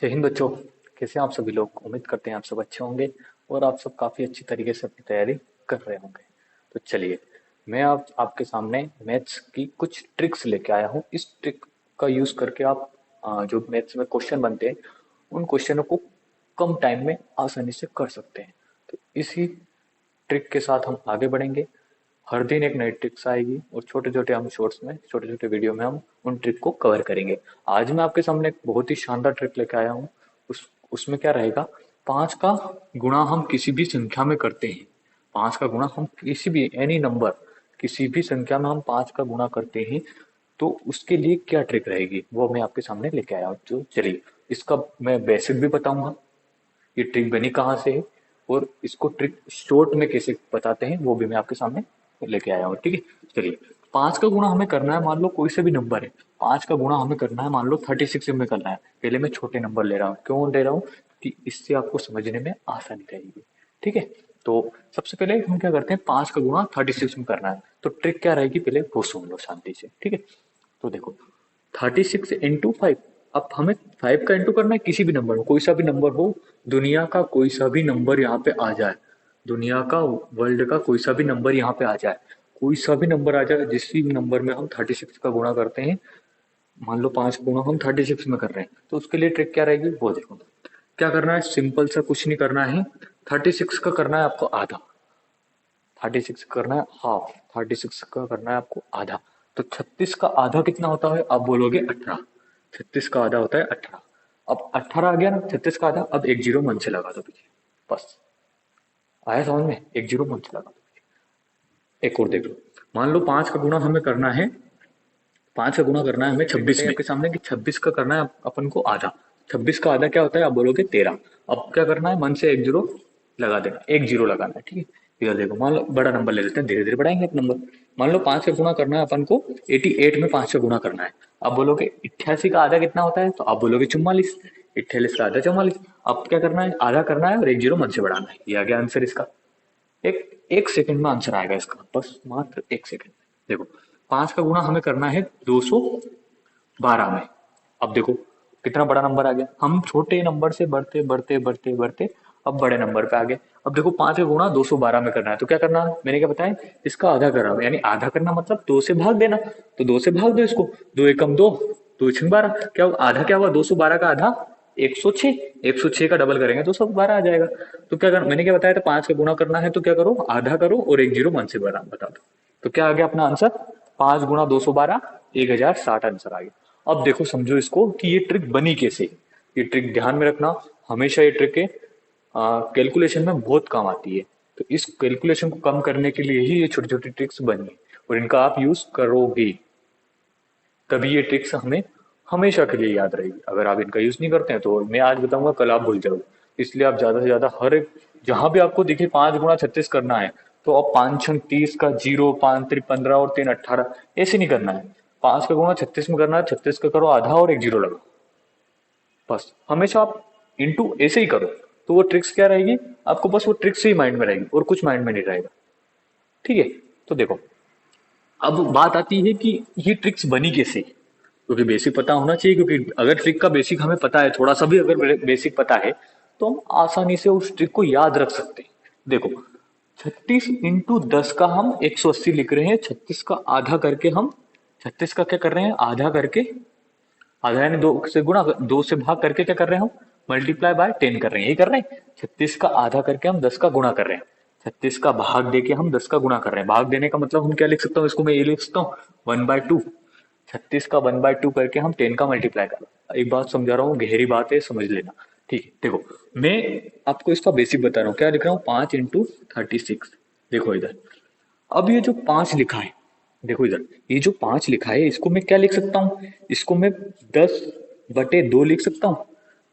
जय हिंद बच्चों। कैसे हैं आप सभी लोग? उम्मीद करते हैं आप सब अच्छे होंगे और आप सब काफ़ी अच्छी तरीके से अपनी तैयारी कर रहे होंगे। तो चलिए, मैं आपके सामने मैथ्स की कुछ ट्रिक्स लेके आया हूँ। इस ट्रिक का यूज़ करके आप जो मैथ्स में क्वेश्चन बनते हैं उन क्वेश्चनों को कम टाइम में आसानी से कर सकते हैं। तो इसी ट्रिक के साथ हम आगे बढ़ेंगे। हर दिन एक नई ट्रिक्स आएगी और छोटे छोटे हम शॉर्ट्स में, छोटे छोटे वीडियो में हम उन ट्रिक को कवर करेंगे। आज मैं आपके सामने एक बहुत ही शानदार ट्रिक लेके आया हूँ। उसमें क्या रहेगा, पांच का गुणा हम किसी भी संख्या में करते हैं। पांच का गुणा हम किसी भी एनी नंबर, किसी भी संख्या में हम पांच का गुणा करते हैं तो उसके लिए क्या ट्रिक रहेगी वो मैं आपके सामने लेके आया हूँ। तो चलिए, इसका मैं बेसिक भी बताऊंगा, ये ट्रिक बनी कहाँ से है और इसको ट्रिक शॉर्ट में कैसे बताते हैं वो भी मैं आपके सामने लेके आया हूँ। ठीक है, चलिए। पांच का गुणा हमें करना है, मान लो कोई से भी नंबर है। पांच का गुणा हमें करना है, मान लो 36 में करना है। पहले मैं छोटे नंबर ले रहा हूँ, क्यों ले रहा हूँ कि इससे आपको समझने में आसानी रहेगी। ठीक है, तो सबसे पहले हम क्या करते हैं, पांच का गुणा 36 में करना है तो ट्रिक क्या रहेगी पहले वो सुन लो शांति से। ठीक है, तो देखो 36 into 5। अब हमें 5 का इंटू करना है किसी भी नंबर में, कोई सा भी नंबर हो, दुनिया का कोई सा भी नंबर यहाँ पे आ जाए, दुनिया का, वर्ल्ड का कोई सा भी नंबर यहाँ पे आ जाए, कोई सा भी नंबर आ जाए जिस भी नंबर में हम 36 का गुणा करते हैं। मान लो 5 का गुणा हम 36 में कर रहे हैं तो उसके लिए ट्रिक क्या रहेगी वो देखो। क्या करना है, सिंपल सा कुछ नहीं करना है। 36 का करना है आपको आधा, 36 करना है हाफ, 36 का करना है आपको आधा। तो 36 का आधा कितना होता है, आप बोलोगे 18। 36 का आधा होता है 18। अब 18 आ गया ना 36 का आधा, अब एक जीरो मन से लगा दो पीछे, बस। आया समझ में, एक जीरो मन से लगा दो। एक और देख लो, मान लो 5 का गुणा हमें करना है, 5 का गुणा करना है हमें 26 में, आपके सामने कि 26 का करना है अपन को आधा। 26 का आधा क्या होता है, आप बोलोगे 13। अब क्या करना है, मन से एक जीरो लगा देना, एक जीरो लगाना है। ठीक है, इधर देखो, मान लो बड़ा नंबर ले लेते हैं, धीरे धीरे बढ़ाएंगे अपना नंबर। मान लो 5 का गुणा करना है अपन को 88 में, 5 का गुणा करना है। आप बोलोगे 88 का आधा कितना होता है, तो आप बोलोगे 44। 48 का आधा 44। अब क्या करना है, आधा करना है और एक जीरो मन से बढ़ाना है। ये आ गया आंसर इसका। एक एक सेकंड में आंसर आएगा इसका, बस मात्र एक सेकंड। देखो, 5 का गुणा हमें करना है 212 में। अब देखो कितना बड़ा नंबर आ गया, हम छोटे नंबर से बढ़ते बढ़ते बढ़ते बढ़ते अब बड़े नंबर पे आ गए। अब देखो 5 का गुणा 212 में करना है तो क्या करना है, मैंने क्या बताया, इसका आधा कर रहा हूँ, यानी आधा करना मतलब 2 से भाग देना। तो 2 से भाग दो इसको, 2 एकम 2, 2 छंग 12। क्या हुआ, आधा क्या हुआ, 212 का आधा 106। 106 का डबल करेंगे तो 112 आ जाएगा। तो क्या कर, मैंने क्या बताया था, 5 का गुणा करना है तो क्या करो, आधा करो और एक जीरो मन से बता दो। तो क्या आ गया अपना आंसर, 5 गुणा 212, 1060 आंसर आ गया। अब देखो समझो इसको कि ये ट्रिक बनी कैसे। ये ट्रिक ध्यान में रखना, हमेशा ये ट्रिक है कैलकुलेशन में बहुत काम आती है। तो इस कैलकुलेशन को कम करने के लिए ही ये छोटी छोटी ट्रिक्स बनी है और इनका आप यूज करोगे तभी ये ट्रिक्स हमें हमेशा के लिए याद रहेगी। अगर आप इनका यूज नहीं करते हैं तो मैं आज बताऊंगा कल आप भूल जाओगे। इसलिए आप ज्यादा से ज्यादा हर एक, जहां भी आपको दिखे 5 गुणा 36 करना है तो आप 5 छंग 30 का जीरो, 5 3 15 और 3 18, ऐसे नहीं करना है। 5 का गुणा 36 में करना है, 36 का करो आधा और एक जीरो लगाओ, बस। हमेशा आप इंटू ऐसे ही करो तो वो ट्रिक्स क्या रहेगी, आपको बस वो ट्रिक्स ही माइंड में रहेगी और कुछ माइंड में नहीं रहेगा। ठीक है, तो देखो अब बात आती है कि ये ट्रिक्स बनी कैसे, क्योंकि बेसिक पता होना चाहिए। क्योंकि अगर ट्रिक का बेसिक हमें पता है, थोड़ा सा भी अगर बेसिक पता है तो हम आसानी से उस ट्रिक को याद रख सकते हैं। देखो 36 into 10 का हम 180 लिख रहे हैं, 36 का आधा करके हम, 36 का क्या कर रहे हैं, आधा करके, आधा यानी दो से गुणा, दो से भाग करके क्या कर रहे हैं हम, मल्टीप्लाई बाय 10 कर रहे हैं, यही कर रहे हैं। 36 का आधा करके हम 10 का गुणा कर रहे हैं, 36 का भाग देके हम 10 का गुणा कर रहे हैं। भाग देने का मतलब हम क्या लिख सकता हूँ, इसको मैं ये लिख सकता हूँ 1/2। 36 का 1/2 करके हम 10 का मल्टीप्लाई कर रहे हैं। एक बात समझा रहा हूँ, गहरी बात है, समझ लेना। ठीक है, देखो मैं आपको इसका बेसिक बता रहा हूँ, क्या लिख रहा हूँ, 5 into 36। देखो इधर, अब ये जो 5 लिखा है, देखो इधर ये जो 5 लिखा है इसको मैं क्या लिख सकता हूँ, इसको मैं 10/2 लिख सकता हूँ।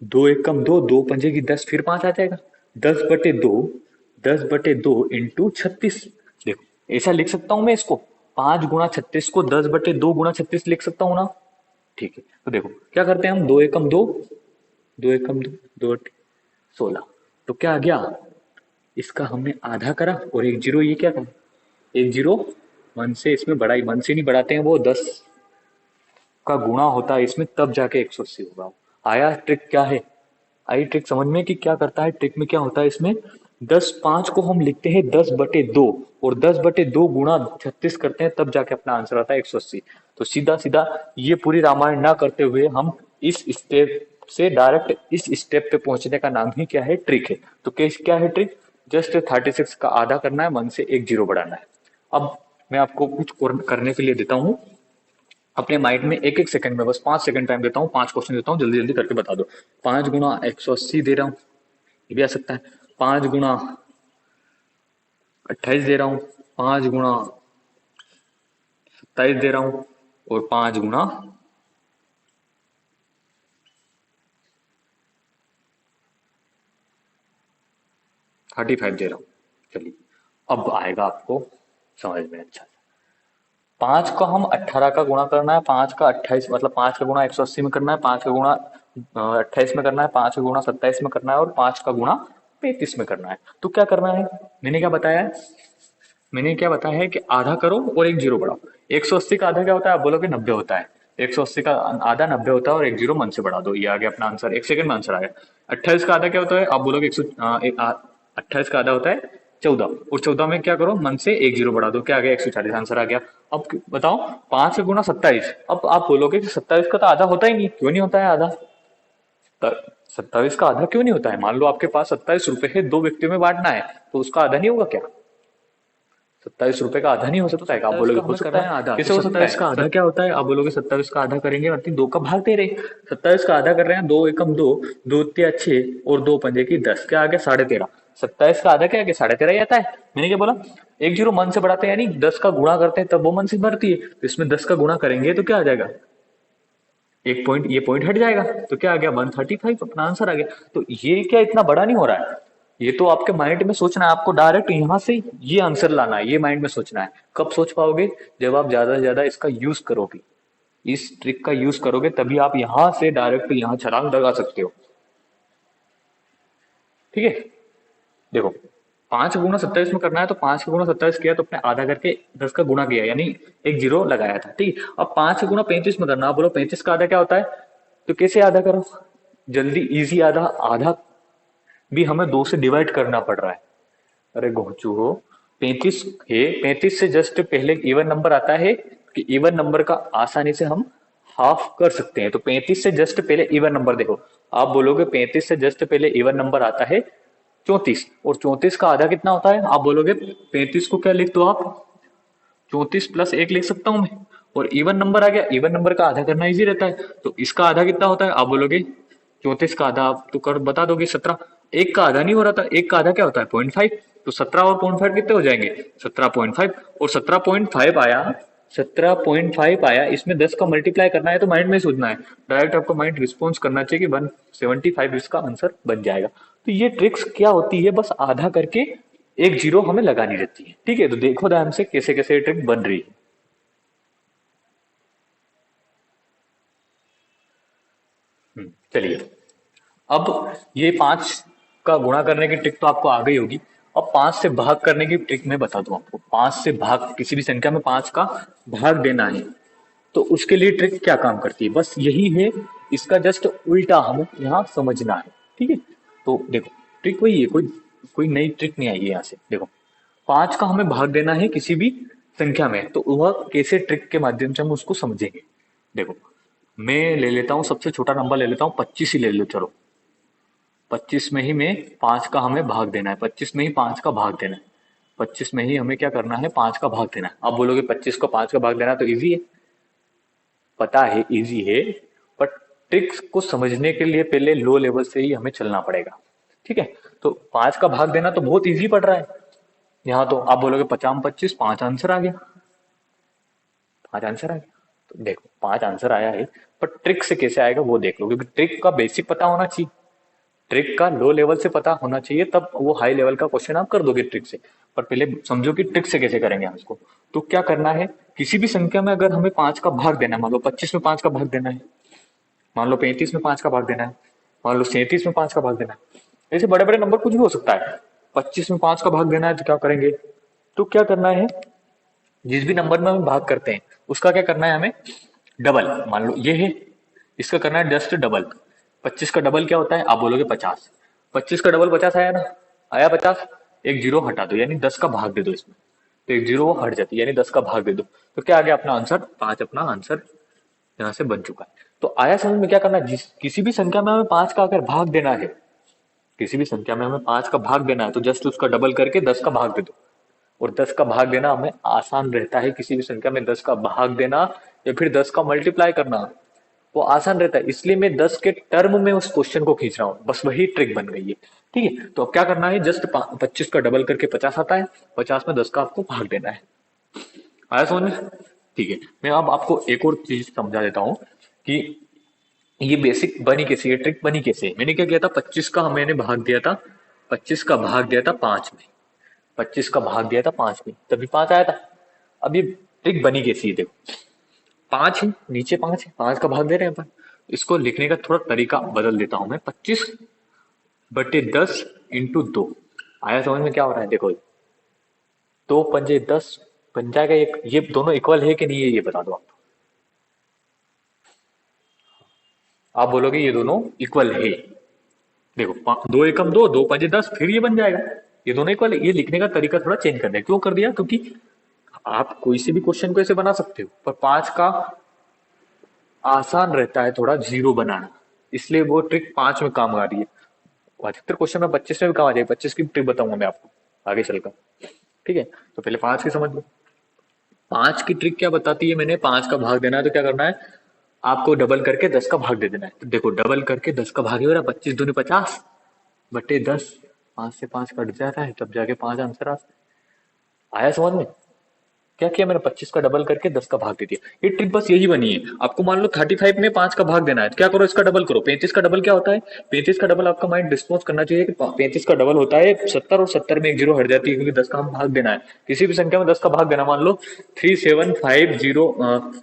दो एकम दो, दो पंजे की 10, फिर 5 आ जाएगा। 10/2, 10/2 इंटू 36। देखो ऐसा लिख सकता हूँ मैं इसको, 5 गुणा 36 को 10/2 गुणा 36 लिख सकता हूँ ना। ठीक है, तो देखो क्या करते हैं हम, दो एकम दो, दो एकम दो, 2 16। तो क्या आ गया, इसका हमने आधा करा और एक जीरो, ये क्या था, एक जीरो मन से, इसमें बढ़ाई मन से नहीं बढ़ाते हैं, वो 10 का गुणा होता है इसमें, तब जाके 180 होगा। आया ट्रिक क्या है, आई ट्रिक समझ में कि क्या करता है? ट्रिक में क्या होता है इसमें, 5 को हम लिखते हैं 10/2 और 10/2 गुणा 36 करते हैं, तब जाके अपना आंसर आता है 180। तो सीधा सीधा ये पूरी रामायण ना करते हुए हम इस स्टेप से डायरेक्ट इस स्टेप पे पहुंचने का नाम ही क्या है? ट्रिक है। तो केस क्या है ट्रिक? जस्ट 36 का आधा करना है, 1 से एक जीरो बढ़ाना है। अब मैं आपको कुछ करने के लिए देता हूँ अपने माइंड में, एक एक सेकंड में, बस 5 सेकंड टाइम देता हूँ, 5 क्वेश्चन देता हूँ, जल्दी जल्दी करके बता दो। 5 गुणा 180 दे रहा हूँ, ये भी आ सकता है। 5 गुणा 28 दे रहा हूँ, 5 गुणा 27 दे रहा हूँ, और 5 गुणा 35 दे रहा हूँ। चलिए, अब आएगा आपको समझ में अच्छा से। 5 का हम 18 का गुणा करना है, 5 का 28 मतलब 5 का गुणा 180 में करना है, 5 का गुणा 28 में करना है, 5 का गुणा 27 में करना है, और 5 का गुणा 35 में करना है। तो क्या करना है? मैंने क्या बताया है? मैंने क्या बताया है कि आधा करो और एक जीरो बढ़ाओ। 180 का आधा क्या होता है? आप बोलोगे 90 होता है। 180 का आधा 90 होता है, और एक जीरो मन से बढ़ा दो, ये आ गया अपना आंसर। एक सेकंड में आंसर आ गया। 28 का आधा क्या होता है? आप बोलोगे 28 का आधा होता है 14, और 14 में क्या करो? मन से एक जीरो बढ़ा दो, क्या आ गया? 140, आंसर आ गया। अब बताओ, 5 गुणा 27। अब आप बोलोगे कि 27 का तो आधा होता ही नहीं, क्यों नहीं होता है आधा? 27 का आधा क्यों नहीं होता है? मान लो आपके पास 27 रुपए है, दो व्यक्तियों में बांटना है, तो उसका आधा नहीं होगा क्या? 27 रुपए का आधा नहीं हो सकता है? आप 27 बोलोगे का हो हमें सकता करना है। है आधा, कैसे तो हो सकता है? 27 का आधा क्या होता है? आप बोलोगे 27 का आधा करेंगे मतलब 2 का भाग दे रहे हैं। 27 का आधा कर रहे हैं, 2 एकम 2, 2 तिया 6, और 2 पंजे की 10, क्या आ गया? 13.5। 27 का आधा क्या आ गया? 13.5 ही आता है। मैंने क्या बोला? एक जीरो मन से बढ़ाते हैं, यानी 10 का गुणा करते हैं तब वो मन से बढ़ती है, तो इसमें 10 का गुणा करेंगे तो क्या आ जाएगा? एक पॉइंट, ये पॉइंट हट जाएगा, तो क्या आ गया? 135, अपना आंसर आ गया। तो ये क्या इतना बड़ा नहीं हो रहा है? ये तो आपके माइंड में सोचना है, आपको डायरेक्ट यहाँ से ये आंसर लाना है, ये माइंड में सोचना है। कब सोच पाओगे? जब आप ज्यादा से ज्यादा इसका यूज करोगे, इस ट्रिक का यूज करोगे, तभी आप यहाँ से डायरेक्ट यहाँ छलांग लगा सकते हो। ठीक है, देखो, 5 गुणा 27 में करना है, तो 5 गुणा 27 किया तो अपने आधा करके 10 का गुणा किया, यानी एक जीरो लगाया था। ठीक है, अब 5 गुणा 35 में करना, आप बोलो 35 का आधा क्या होता है? तो कैसे आधा करो? जल्दी, इजी आधा। आधा भी हमें 2 से डिवाइड करना पड़ रहा है। अरे घोंचू हो, 35 है, 35 से जस्ट पहले इवन नंबर आता है, कि इवन नंबर का आसानी से हम हाफ कर सकते हैं। तो 35 से जस्ट पहले इवन नंबर देखो, आप बोलोगे 35 से जस्ट पहले इवन नंबर आता है 34, और 34 का आधा कितना होता है? आप बोलोगे 35 को क्या लिख दो आप? 34+1 लिख सकता हूं मैं, और इवन नंबर आ गया। इवन नंबर का आधा करना इजी रहता है, तो इसका आधा कितना होता है? आप बोलोगे 34 का आधा, आप तो कर बता दोगे 17। एक का आधा नहीं हो रहा था, एक का आधा क्या होता है? 0.5। तो 17 और 0.5 कितने हो जाएंगे? 17.5, और 17.5 आया। 17.5 आया, इसमें 10 का मल्टीप्लाई करना है, तो माइंड में सोचना है, डायरेक्ट आपको माइंड रिस्पॉन्स करना चाहिए कि 175 इसका आंसर बन जाएगा। तो ये ट्रिक्स क्या होती है? बस आधा करके एक जीरो हमें लगानी रहती है। ठीक है, तो देखो ध्यान से कैसे कैसे ये ट्रिक बन रही है। चलिए, अब ये 5 का गुणा करने की ट्रिक तो आपको आ गई होगी। अब 5 से भाग करने की ट्रिक मैं बता दूं आपको। 5 से भाग, किसी भी संख्या में 5 का भाग देना है, तो उसके लिए ट्रिक क्या काम करती है? बस यही है, इसका जस्ट उल्टा हमें यहाँ समझना है। ठीक है, तो देखो, ट्रिक वही है, कोई कोई नई ट्रिक नहीं आई है यहाँ से। देखो, 5 का हमें भाग देना है किसी भी संख्या में, तो वह कैसे ट्रिक के माध्यम से हम उसको समझेंगे। देखो, मैं ले लेता हूँ सबसे छोटा नंबर, ले लेता हूँ 25 ही ले लो, चलो। 25 में ही में 5 का हमें भाग देना है, 25 में ही 5 का भाग देना है, 25 में ही हमें क्या करना है? 5 का भाग देना है। आप बोलोगे 25 को 5 का भाग देना तो इजी है, पता है इजी है, बट ट्रिक्स को समझने के लिए पहले लो लेवल से ही हमें चलना पड़ेगा। ठीक है, तो 5 का भाग देना तो बहुत इजी पड़ रहा है। यहाँ तो आप बोलोगे 50 25, 5 आंसर आ गया, 5 आंसर आ गया। तो देखो, 5 आंसर आया है, पर ट्रिक से कैसे आएगा वो देख लो, क्योंकि ट्रिक का बेसिक पता होना चाहिए, ट्रिक का लो लेवल से पता होना चाहिए, तब वो हाई लेवल का क्वेश्चन आप कर दोगे ट्रिक से। पर पहले समझो कि ट्रिक से कैसे करेंगे हम इसको। तो क्या करना है, किसी भी संख्या में अगर हमें 5 का भाग देना है, मान लो 25 में 5 का भाग देना है, मान लो 35 में 5 का भाग देना है, मान लो 37 में 5 का भाग देना है, ऐसे बड़े बड़े नंबर कुछ भी हो सकता है। 25 में 5 का भाग देना है तो क्या करेंगे? तो क्या करना है, जिस भी नंबर में हम भाग करते हैं उसका क्या करना है हमें? डबल। मान लो ये है, इसका करना है जस्ट डबल। 25 का डबल क्या होता है? आप बोलोगे 50। 25 का डबल 50 आया ना? आया 50। एक जीरो हटा दो, यानी 10 का भाग दे दो इसमें, तो एक जीरो वो हट जाती है, यानी 10 का भाग दे दो। तो क्या आ गया अपना आंसर? 5 अपना आंसर यहाँ से बन चुका है। तो आया समझ में? क्या करना है, किसी भी संख्या में हमें 5 का अगर भाग देना है, किसी भी संख्या में हमें 5 का भाग देना है, तो जस्ट उसका डबल करके 10 का भाग दे दो। और 10 का भाग देना हमें आसान रहता है, किसी भी संख्या में 10 का भाग देना या फिर 10 का मल्टीप्लाई करना, वो आसान रहता है। इसलिए मैं 10 के टर्म में उस क्वेश्चन को खींच रहा हूँ, बस वही ट्रिक बन गई है। ठीक है, तो अब क्या करना है, जस्ट 25 का डबल करके 50 आता है, 50 में 10 का आपको भाग देना है। आया समझ में? ठीक है, मैं अब आपको एक और चीज समझा देता हूँ कि ये बेसिक बनी कैसे, ये ट्रिक बनी कैसे। मैंने क्या किया था, 25 का मैंने भाग दिया था, 25 का भाग दिया था 5 में, 25 का भाग दिया था 5 में, तभी 5 आया था। अब ये ट्रिक बनी कैसी है, देखो 5 है, नीचे 5 है, 5 का भाग दे रहे हैं अपन। इसको लिखने का थोड़ा तरीका बदल देता हूं मैं, 25/10 इंटू 2। आया समझ में? क्या हो रहा है, देखो 2×5 = 10 बन जाएगा। ये दोनों इक्वल है कि नहीं है, ये बता दो आप बोलोगे ये दोनों इक्वल है। देखो 2 एकम 2, 2×5 = 10, फिर ये बन जाएगा, ये दोनों इक्वल है। ये लिखने का तरीका थोड़ा चेंज कर दिया। क्यों कर दिया? क्योंकि आप कोई से भी क्वेश्चन को ऐसे बना सकते हो, पर 5 का आसान रहता है थोड़ा जीरो बनाना, इसलिए वो ट्रिक 5 में काम आ रही है। अधिकतर क्वेश्चन में 25 में भी काम आ जाएगी, 25 की ट्रिक बताऊंगा मैं आपको आगे चलकर। ठीक है, तो पहले 5 की समझ लो। 5 की ट्रिक क्या बताती है, मैंने 5 का भाग देना है तो क्या करना है, आपको डबल करके 10 का भाग दे देना है। तो देखो डबल करके 10 का भाग ही हो रहा है, 25×2 = 50/10। 5 से 5 कट जाता है, तब जाके 5 आंसर आता है। आया समझ में? क्या किया मैंने, 25 का डबल करके 10 का भाग दे दिया। ये ट्रिक बस यही बनी है। आपको मान लो 35 में 5 का भाग देना है, तो क्या करो, इसका डबल करो। 35 का डबल क्या होता है, 35 का डबल आपका माइंड डिस्पोज करना चाहिए कि 35 का डबल होता है 70, और 70 में एक जीरो हट जाती है, क्योंकि 10 का हम भाग देना है। किसी भी संख्या में 10 का भाग देना, मान लो 3750,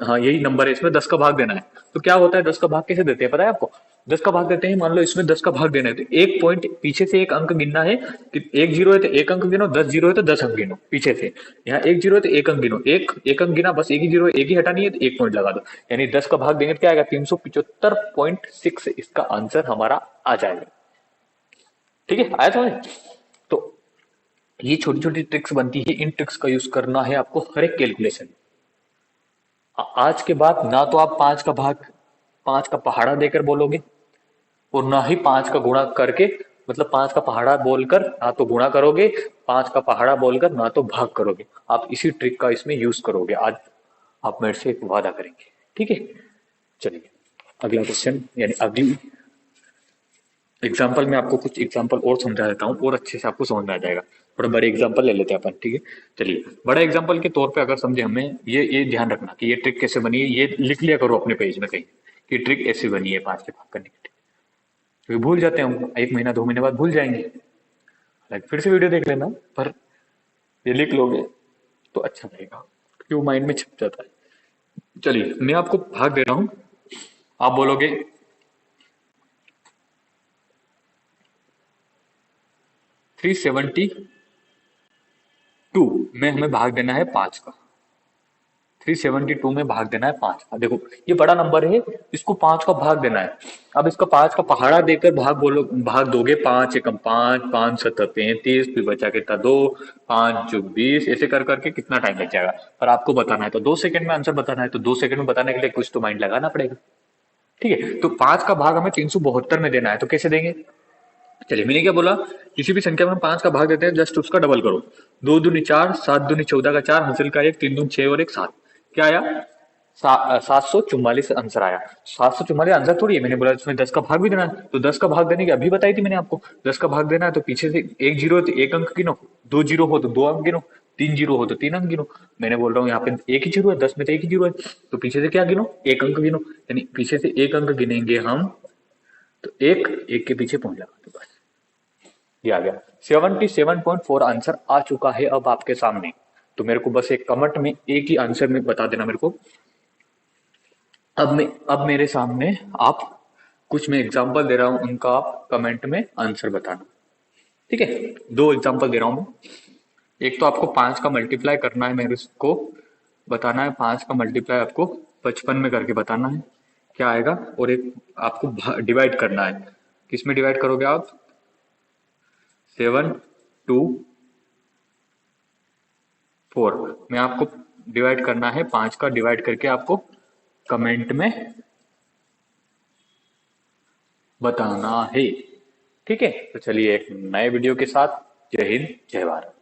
हाँ यही नंबर है, इसमें 10 का भाग देना है। तो क्या होता है, 10 का भाग कैसे देते हैं पता है आपको? 10 का भाग देते हैं, मान लो इसमें 10 का भाग देना है, तो एक पॉइंट पीछे से एक अंक गिनना है कि एक जीरो है तो एक अंक गिनो, 10 जीरो है तो 10 अंक गिनो पीछे से। यहाँ एक जीरो है तो एक अंक गिनो, एक अंक गिना, बस एक ही जीरो है, एक ही हटानी है तो एक पॉइंट लगा दो। यानी 10 का भाग देंगे तो क्या आएगा, 375.6 इसका आंसर हमारा आ जाएगा। ठीक है, आया समझ? तो ये छोटी छोटी ट्रिक्स बनती है, इन ट्रिक्स का यूज करना है आपको हर एक कैलकुलेशन। आज के बाद ना तो आप 5 का पहाड़ा देकर बोलोगे, और ना ही 5 का गुणा करके, मतलब 5 का पहाड़ा बोलकर ना तो गुणा करोगे, 5 का पहाड़ा बोलकर ना तो भाग करोगे। आप इसी ट्रिक का इसमें यूज करोगे। आज आप मेरे से एक वादा करेंगे, ठीक है? चलिए अगला क्वेश्चन, यानी अगली एग्जाम्पल में आपको कुछ एग्जाम्पल और समझा देता हूँ, और अच्छे से आपको समझ में आ जाएगा। थोड़ा बड़े एग्जाम्पल ले लेते हैं अपन, ठीक है? चलिए बड़ा एग्जाम्पल के तौर पे अगर समझे हमें, ये ध्यान रखना कि ये ट्रिक कैसे बनी है, ये लिख लिया करो अपने पेज में कहीं कि ट्रिक ऐसे बनी है 5 के भाग करने की। क्योंकि भूल जाते हैं हम, 1 महीना 2 महीने बाद भूल जाएंगे, लाइक फिर से वीडियो देख लेना, पर ये लिख लोगे तो अच्छा रहेगा, क्योंकि वो माइंड में छिप जाता है। चलिए मैं आपको भाग दे रहा हूं, आप बोलोगे 372 में हमें भाग देना है 5 का। 372 में भाग देना है 5 का। देखो ये बड़ा नंबर है, इसको 5 का भाग देना है। अब इसका 5 का पहाड़ा देकर भाग दोगे, 5 × 5 = 5×7 = 35, फिर बचा कितना 2, 5×20, ऐसे कर करके कितना टाइम लग जाएगा। पर आपको बताना है तो 2 सेकंड में आंसर बताना है, तो 2 सेकंड में बताने के लिए कुछ तो माइंड लगाना पड़ेगा। ठीक है, तो 5 का भाग हमें 372 में देना है, तो कैसे देंगे? चलिए मैंने क्या बोला, किसी भी संख्या में हम 5 का भाग देते हैं, जस्ट उसका डबल करो। 2×2 = 4, 7×2 = 14 का 4, हासिल का 1, 3×2 = 6 और 1 7। क्या आया? 744 आंसर आया। 744 आंसर थोड़ी है, मैंने बोला इसमें 10 का भाग भी देना है, तो 10 का भाग देने की अभी बताई थी मैंने आपको। 10 का भाग देना है तो पीछे से एक जीरो है तो एक अंक गिनो, 2 जीरो हो तो 2 अंक गिनो, 3 जीरो हो तो 3 अंक गिनो। मैंने बोल रहा हूँ यहाँ पे एक ही जीरो है, 10 में तो एक ही जीरो है, तो पीछे से क्या गिनो, एक अंक गिनो, यानी पीछे से एक अंक गिनेंगे हम, तो एक एक के पीछे पॉइंट लगा दो, बस ये आ गया। 77.4 आंसर आ चुका है अब आपके सामने। तो मेरे को बस एक कमेंट में एक ही आंसर में बता देना मेरे को। अब मेरे सामने आप कुछ मैं एग्जांपल दे रहा हूं, उनका आप कमेंट में आंसर बताना। ठीक है, 2 एग्जांपल दे रहा हूं मैं। एक तो आपको 5 का मल्टीप्लाई करना है, मेरे को बताना है 5 का मल्टीप्लाई आपको 55 में करके बताना है। क्या आएगा, और एक आपको डिवाइड करना है। किस में डिवाइड करोगे आप? 7, 2, 4 में आपको डिवाइड करना है। 5 का डिवाइड करके आपको कमेंट में बताना है। ठीक है, तो चलिए एक नए वीडियो के साथ, जय हिंद जय भारत।